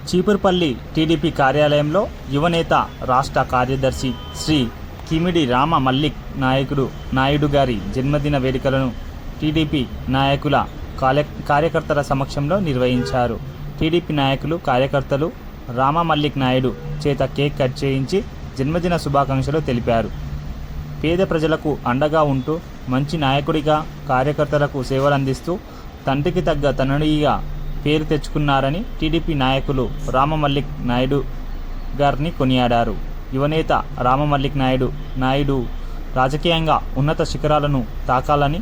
Cheepurupalli TDP కార్యాలయంలో యువనేత రాష్ట్ర కార్యదర్శి శ్రీ కిమిడి రామ మల్లిక్ నాయుడు గారి జన్మదిన వేడుకలను టీడీపీ నాయకుల కార్యకర్తల సమక్షంలో నిర్వహించారు. టీడీపీ నాయకులు కార్యకర్తలు రామ మల్లిక్ నాయుడు చేత కేక్ కట్ చేయించి జన్మదిన శుభాకాంక్షలు తెలిపారు. పేద ప్రజలకు అండగా ఉంటూ మంచి నాయకుడిగా కార్యకర్తలకు సేవలందిస్తూ తండ్రికి తగ్గ తనయుడిగా పేరు తెచ్చుకున్నారని టీడీపీ నాయకులు రామ మల్లిక్ నాయుడు గారిని కొనియాడారు. యువనేత రామ మల్లిక్ నాయుడు రాజకీయంగా ఉన్నత శిఖరాలను తాకాలని,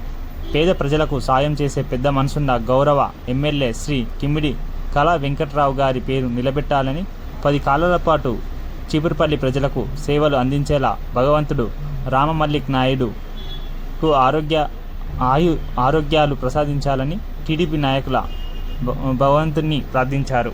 పేద ప్రజలకు సాయం చేసే పెద్ద మనసున్న గౌరవ ఎమ్మెల్యే శ్రీ కిమిడి కళా వెంకట్రావు గారి పేరు నిలబెట్టాలని, 10 కాలాల పాటు చీపురుపల్లి ప్రజలకు సేవలు అందించేలా భగవంతుడు రామ మల్లిక్ నాయుడుకు ఆరోగ్యాలు ప్రసాదించాలని టీడీపీ నాయకుల భగవంతుని ప్రార్థించారు.